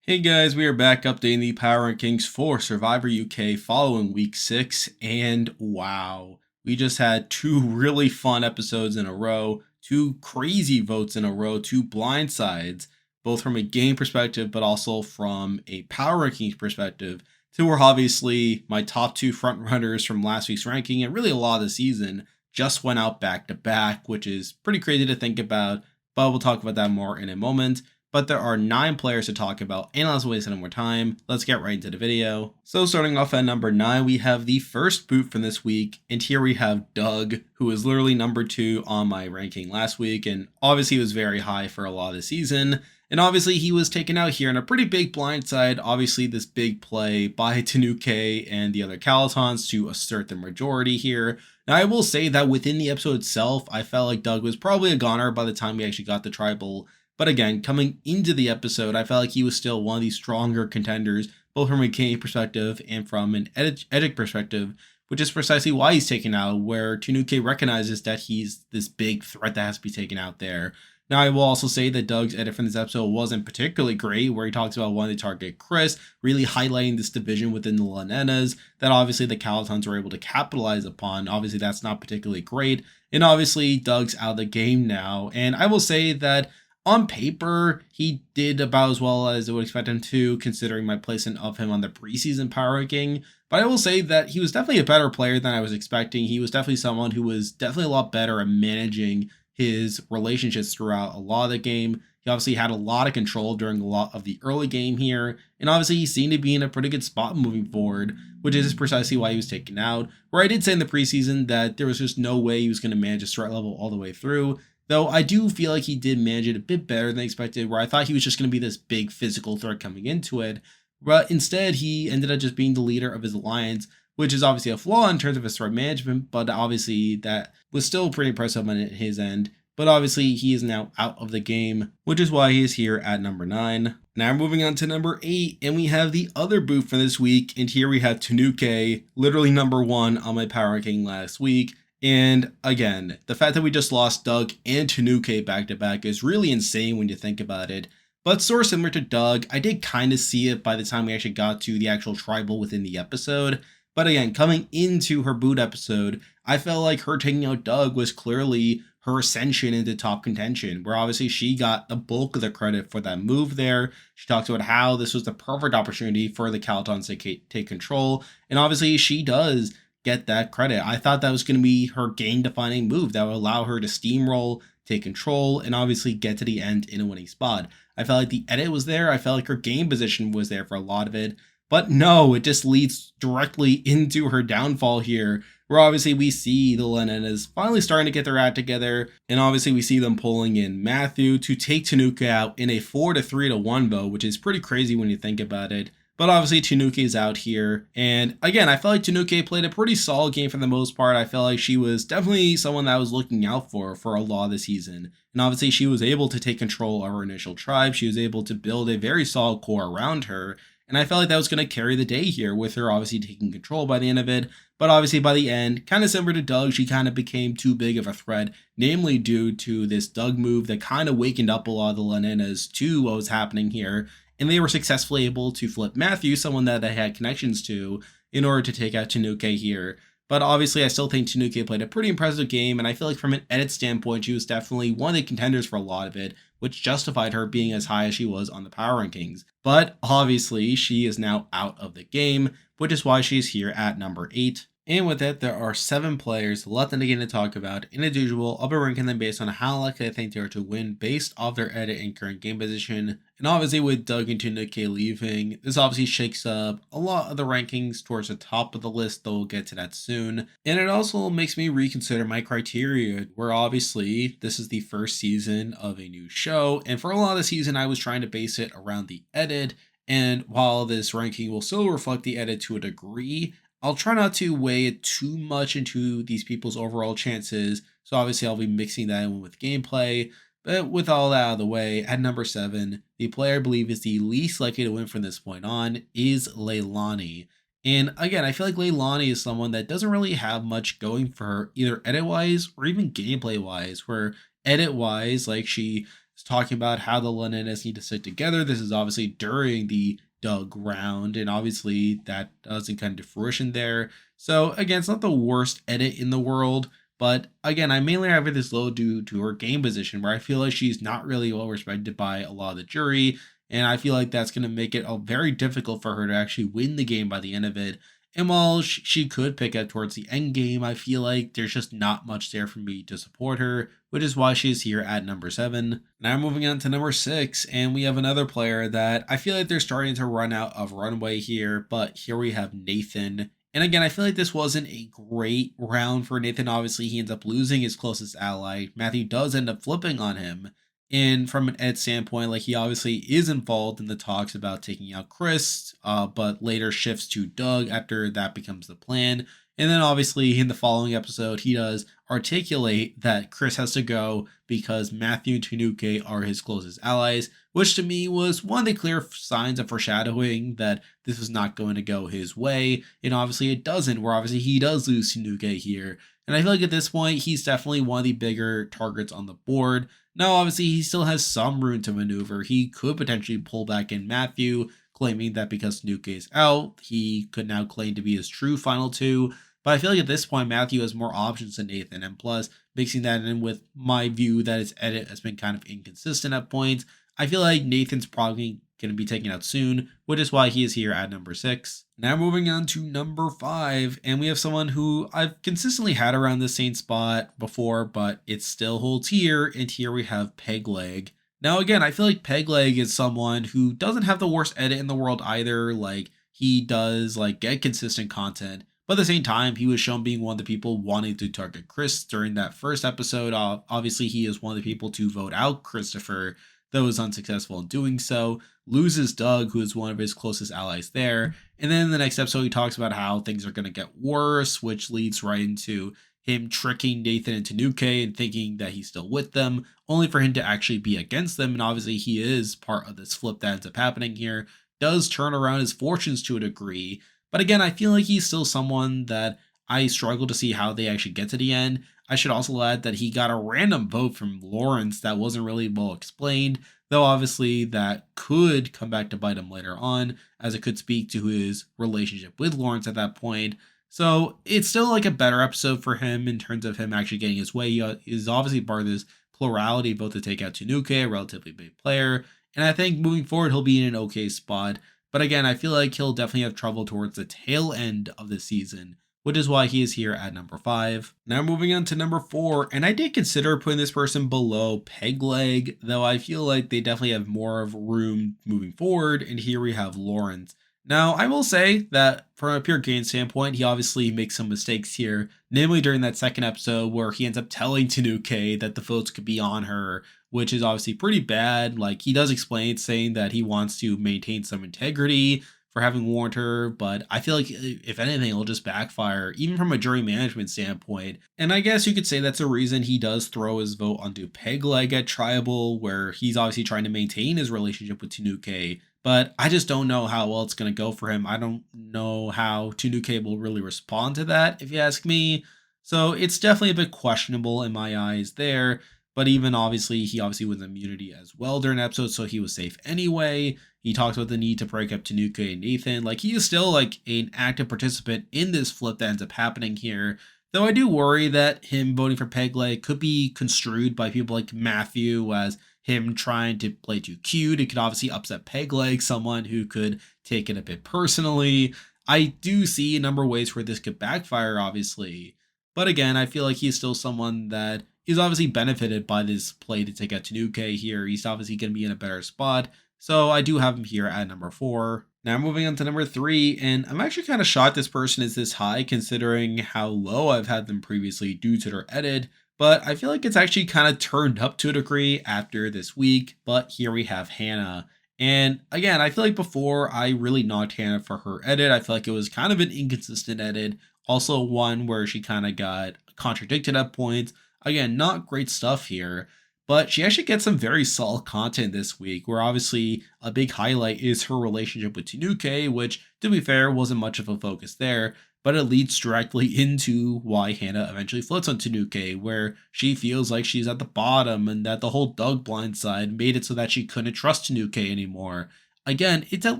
Hey guys, we are back updating the Power Rankings for Survivor UK following week 6, and wow, we just had two really fun episodes in a row, two crazy votes in a row, two blindsides, both from a game perspective but also from a Power Rankings perspective. Two were obviously my top two frontrunners from last week's ranking, and really a lot of the season just went out back to back, which is pretty crazy to think about, but we'll talk about that more in a moment. But there are 9 players to talk about, and let's waste any more time. Let's get right into the video. So starting off at number 9, we have the first boot from this week, and here we have Doug, who is literally number 2 on my ranking last week, and obviously was very high for a lot of the season. And obviously he was taken out here in a pretty big blindside. Obviously this big play by Tanuk and the other Calotons to assert the majority here. Now I will say that within the episode itself, I felt like Doug was probably a goner by the time we actually got the tribal. But again, coming into the episode, I felt like he was still one of the stronger contenders, both from a game perspective and from an edit perspective, which is precisely why he's taken out, where Tanuk recognizes that he's this big threat that has to be taken out there. Now, I will also say that Doug's edit from this episode wasn't particularly great, where he talks about wanting to target Chris, really highlighting this division within the Lanenas that obviously the Calotons were able to capitalize upon. Obviously, that's not particularly great. And obviously, Doug's out of the game now. And I will say that on paper, he did about as well as I would expect him to, considering my placement of him on the preseason power ranking. But I will say that he was definitely a better player than I was expecting. He was definitely someone who was definitely a lot better at managing his relationships throughout a lot of the game. He obviously had a lot of control during a lot of the early game here, and obviously he seemed to be in a pretty good spot moving forward, which is precisely why he was taken out. Where I did say in the preseason that there was just no way he was going to manage his threat level all the way through. Though I do feel like he did manage it a bit better than expected, where I thought he was just going to be this big physical threat coming into it. But instead, he ended up just being the leader of his alliance, which is obviously a flaw in terms of his threat management, but obviously that was still pretty impressive on his end. But obviously, he is now out of the game, which is why he is here at number 9. Now moving on to number 8, and we have the other boot for this week, and here we have Tanuk, literally number 1 on my power ranking last week. And again, the fact that we just lost Doug and Tanuk back to back is really insane when you think about it. But sort of similar to Doug, I did kind of see it by the time we actually got to the actual tribal within the episode. But again, coming into her boot episode, I felt like her taking out Doug was clearly her ascension into top contention, where obviously she got the bulk of the credit for that move there. She talks about how this was the perfect opportunity for the Calotons to take control, and obviously she does get that credit. I thought that was going to be her game-defining move that would allow her to steamroll, take control, and obviously get to the end in a winning spot. I felt like the edit was there. I felt like her game position was there for a lot of it. But no, it just leads directly into her downfall here, where obviously we see the Lanenas finally starting to get their act together, and obviously we see them pulling in Matthew to take Tanuk out in a 4-3-1 vote, which is pretty crazy when you think about it. But obviously Tanuk is out here, and again, I felt like Tanuk played a pretty solid game for the most part. I felt like she was definitely someone that I was looking out for a lot of the season. And obviously she was able to take control of her initial tribe. She was able to build a very solid core around her. And I felt like that was going to carry the day here, with her obviously taking control by the end of it. But obviously by the end, kind of similar to Doug, she kind of became too big of a threat, namely due to this Doug move that kind of wakened up a lot of the Lanenas to what was happening here. And they were successfully able to flip Matthew, someone that they had connections to, in order to take out Tanuk here. But obviously, I still think Tanuk played a pretty impressive game, and I feel like from an edit standpoint, she was definitely one of the contenders for a lot of it, which justified her being as high as she was on the power rankings. But obviously, she is now out of the game, which is why she's here at number 8. And with it, there are 7 players left in the game to talk about. And as usual, I'll be ranking them based on how likely I think they are to win based off their edit and current game position. And obviously with Doug and Tanuk leaving, this obviously shakes up a lot of the rankings towards the top of the list, though we'll get to that soon. And it also makes me reconsider my criteria, where obviously this is the first season of a new show. And for a lot of the season, I was trying to base it around the edit. And while this ranking will still reflect the edit to a degree, I'll try not to weigh it too much into these people's overall chances. So obviously I'll be mixing that in with gameplay. But with all that out of the way, at number 7, the player I believe is the least likely to win from this point on is Leilani. And again, I feel like Leilani is someone that doesn't really have much going for her, either edit-wise or even gameplay-wise, where edit-wise, like she is talking about how the Leninas need to stick together. This is obviously during the Doug round, and obviously that doesn't come to fruition there. So again, it's not the worst edit in the world, but again, I mainly have this low due to her game position, where I feel like she's not really well respected by a lot of the jury, and I feel like that's going to make it very difficult for her to actually win the game by the end of it. And while she could pick up towards the end game, I feel like there's just not much there for me to support her, which is why she's here at number 7. Now moving on to number 6, and we have another player that I feel like they're starting to run out of runway here, but here we have Nathan. And again, I feel like this wasn't a great round for Nathan. Obviously, he ends up losing his closest ally. Matthew does end up flipping on him. And from an Ed standpoint, like he obviously is involved in the talks about taking out Chris, but later shifts to Doug after that becomes the plan. And then obviously in the following episode, he does articulate that Chris has to go because Matthew and Tanuk are his closest allies, which to me was one of the clear signs of foreshadowing that this was not going to go his way. And obviously it doesn't, where obviously he does lose Tanuk here. And I feel like at this point, he's definitely one of the bigger targets on the board. Now, obviously, he still has some room to maneuver. He could potentially pull back in Matthew, claiming that because Nuke is out, he could now claim to be his true final 2. But I feel like at this point, Matthew has more options than Nathan. And plus, mixing that in with my view that his edit has been kind of inconsistent at points, I feel like Nathan's probably going to be taken out soon, which is why he is here at number 6. Now moving on to number 5, and we have someone who I've consistently had around the same spot before, but it still holds here, and here we have Pegleg. Now again, I feel like Pegleg is someone who doesn't have the worst edit in the world either. Like, he does like get consistent content, but at the same time, he was shown being one of the people wanting to target Chris during that first episode. Obviously, he is one of the people to vote out Christopher, though was unsuccessful in doing so, loses Doug, who is one of his closest allies there. And then in the next episode, he talks about how things are going to get worse, which leads right into him tricking Nathan and Tanuk and thinking that he's still with them, only for him to actually be against them. And obviously, he is part of this flip that ends up happening here, does turn around his fortunes to a degree. But again, I feel like he's still someone that I struggle to see how they actually get to the end. I should also add that he got a random vote from Lawrence that wasn't really well explained, though obviously that could come back to bite him later on, as it could speak to his relationship with Lawrence at that point. So it's still like a better episode for him in terms of him actually getting his way. He is obviously part of this plurality vote to take out Tanuk, a relatively big player, and I think moving forward he'll be in an okay spot. But again, I feel like he'll definitely have trouble towards the tail end of the season, which is why he is here at number 5. Now moving on to number 4, and I did consider putting this person below Pegleg, though I feel like they definitely have more of room moving forward, and here we have Lawrence. Now, I will say that from a pure game standpoint, he obviously makes some mistakes here, namely during that second episode where he ends up telling Tanuk that the votes could be on her, which is obviously pretty bad. Like, he does explain, saying that he wants to maintain some integrity for having warned her, but I feel like if anything, it'll just backfire, even from a jury management standpoint. And I guess you could say that's a reason he does throw his vote onto Pegleg at Tribal, where he's obviously trying to maintain his relationship with Tanuk. But I just don't know how well it's going to go for him. I don't know how Tanuk will really respond to that, if you ask me. So it's definitely a bit questionable in my eyes there. But even obviously, he obviously wins immunity as well during the episode, so he was safe anyway. He talks about the need to break up Tanuk and Nathan. Like, he is still like an active participant in this flip that ends up happening here. Though I do worry that him voting for Pegleg could be construed by people like Matthew as him trying to play too cute. It could obviously upset Pegleg, someone who could take it a bit personally. I do see a number of ways where this could backfire, obviously. But again, I feel like he's still someone that is obviously benefited by this play to take out Tanuk here. He's obviously going to be in a better spot. So I do have him here at number 4. Now moving on to number 3, and I'm actually kind of shocked this person is this high considering how low I've had them previously due to their edit. But I feel like it's actually kind of turned up to a degree after this week. But here we have Hannah. And again, I feel like before I really knocked Hannah for her edit. I feel like it was kind of an inconsistent edit. Also one where she kind of got contradicted at points. Again, not great stuff here. but she actually gets some very solid content this week, where obviously a big highlight is her relationship with Tanuke, which, to be fair, wasn't much of a focus there, but it leads directly into why Hannah eventually floats on Tanuke, where she feels like she's at the bottom and that the whole Doug blindside made it so that she couldn't trust Tanuke anymore. Again, it's at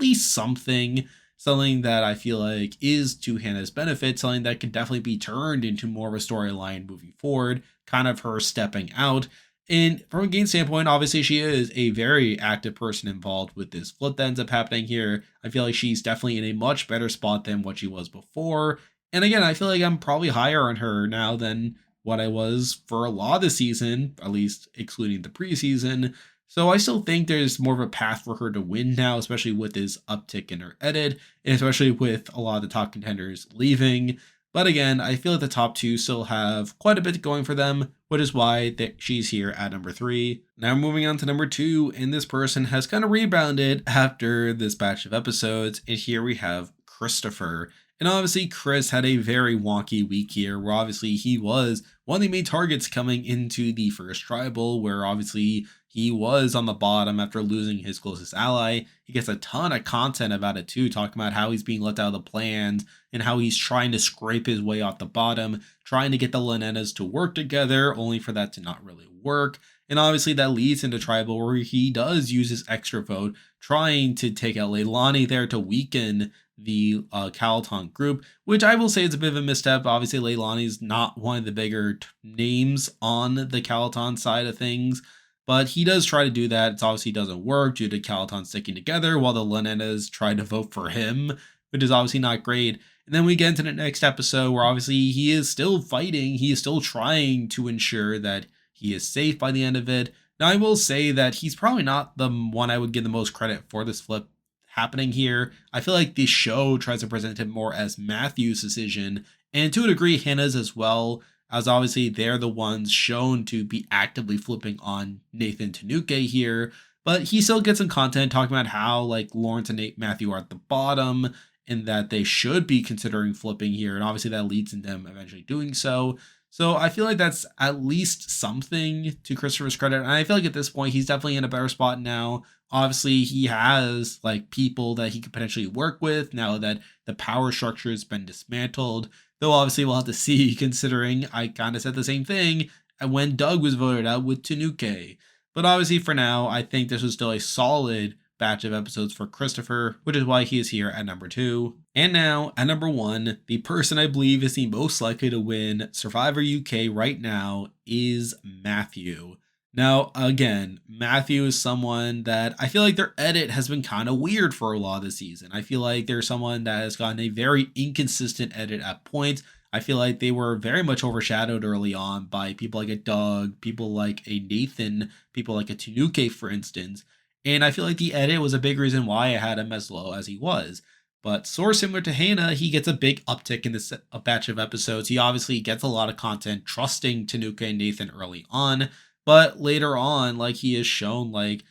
least something that I feel like is to Hannah's benefit, something that can definitely be turned into more of a storyline moving forward, kind of her stepping out. And from a game standpoint, obviously she is a very active person involved with this flip that ends up happening here. I feel like she's definitely in a much better spot than what she was before. And again, I feel like I'm probably higher on her now than what I was for a lot of the season, at least excluding the preseason. So I still think there's more of a path for her to win now, especially with this uptick in her edit, and especially with a lot of the top contenders leaving. But again, I feel like the top two still have quite a bit going for them, which is why she's here at number 3. Now moving on to number 2, and this person has kind of rebounded after this batch of episodes, and here we have Christopher. And obviously Chris had a very wonky week here, where obviously he was one of the main targets coming into the first tribal, where obviously he was on the bottom after losing his closest ally. He gets a ton of content about it too, talking about how he's being left out of the plans and how he's trying to scrape his way off the bottom, trying to get the Lanenas to work together, only for that to not really work. And obviously that leads into tribal, where he does use his extra vote, trying to take out Leilani there to weaken the Calaton group, which I will say is a bit of a misstep. Obviously, Leilani's not one of the bigger names on the Calaton side of things, but he does try to do that. It obviously doesn't work due to Calaton sticking together while the Lanenas try to vote for him, which is obviously not great. And then we get into the next episode where obviously he is still fighting. He is still trying to ensure that he is safe by the end of it. Now, I will say that he's probably not the one I would give the most credit for this flip happening here. I feel like the show tries to present him more as Matthew's decision, and to a degree Hannah's as well, as obviously they're the ones shown to be actively flipping on Nathan Tanuke here. But he still gets some content talking about how like Lawrence and Matthew are at the bottom and that they should be considering flipping here, and obviously that leads in them eventually doing so. So I feel like that's at least something to Christopher's credit, and I feel like at this point he's definitely in a better spot now. Obviously he has like people that he could potentially work with now that the power structure has been dismantled, though obviously we'll have to see, considering I kind of said the same thing when Doug was voted out with Tanuke. But obviously for now, I think this was still a solid batch of episodes for Christopher, which is why he is here at number 2. And now at number 1, the person I believe is the most likely to win Survivor UK right now is Matthew. Now, again, Matthew is someone that I feel like their edit has been kind of weird for a lot of the season. I feel like they're someone that has gotten a very inconsistent edit at points. I feel like they were very much overshadowed early on by people like a Doug, people like a Nathan, people like a Tanuke, for instance. And I feel like the edit was a big reason why I had him as low as he was. But sort of similar to Hannah, he gets a big uptick in this batch of episodes. He obviously gets a lot of content trusting Tanuke and Nathan early on, but later on, like he is shown like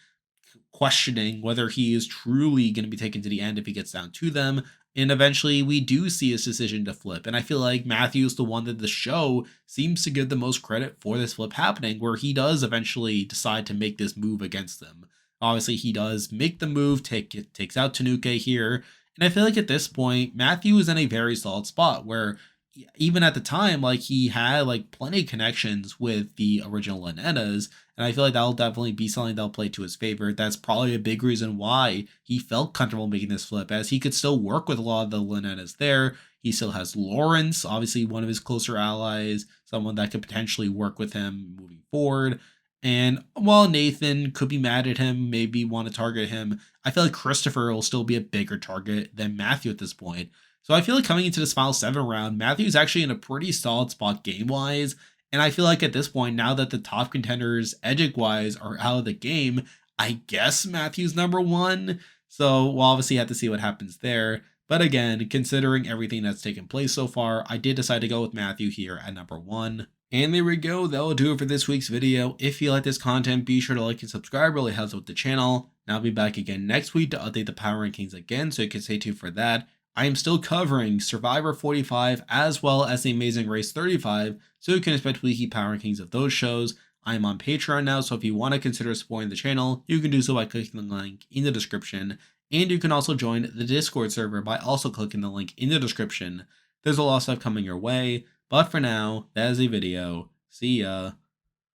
questioning whether he is truly going to be taken to the end if he gets down to them. And eventually we do see his decision to flip. And I feel like Matthew's the one that the show seems to give the most credit for this flip happening, where he does eventually decide to make this move against them. Obviously, he does make the move, takes out Tanuke here. And I feel like at this point, Matthew is in a very solid spot where even at the time, like he had like plenty of connections with the original Lanenas. And I feel like that'll definitely be something that'll play to his favor. That's probably a big reason why he felt comfortable making this flip, as he could still work with a lot of the Lanenas there. He still has Lawrence, obviously one of his closer allies, someone that could potentially work with him moving forward. And while Nathan could be mad at him, maybe want to target him, I feel like Christopher will still be a bigger target than Matthew at this point. So I feel like coming into this final 7 round, Matthew's actually in a pretty solid spot game-wise. And I feel like at this point, now that the top contenders, Edgic-wise, are out of the game, I guess Matthew's number 1. So we'll obviously have to see what happens there. But again, considering everything that's taken place so far, I did decide to go with Matthew here at number 1. And there we go, that'll do it for this week's video. If you like this content, be sure to like and subscribe, really helps with the channel. And I'll be back again next week to update the power rankings again, so you can stay tuned for that. I am still covering Survivor 45 as well as The Amazing Race 35, so you can expect weekly power rankings of those shows. I'm on Patreon now, so if you want to consider supporting the channel, you can do so by clicking the link in the description. And you can also join the Discord server by also clicking the link in the description. There's a lot of stuff coming your way, but for now, that is a video. See ya.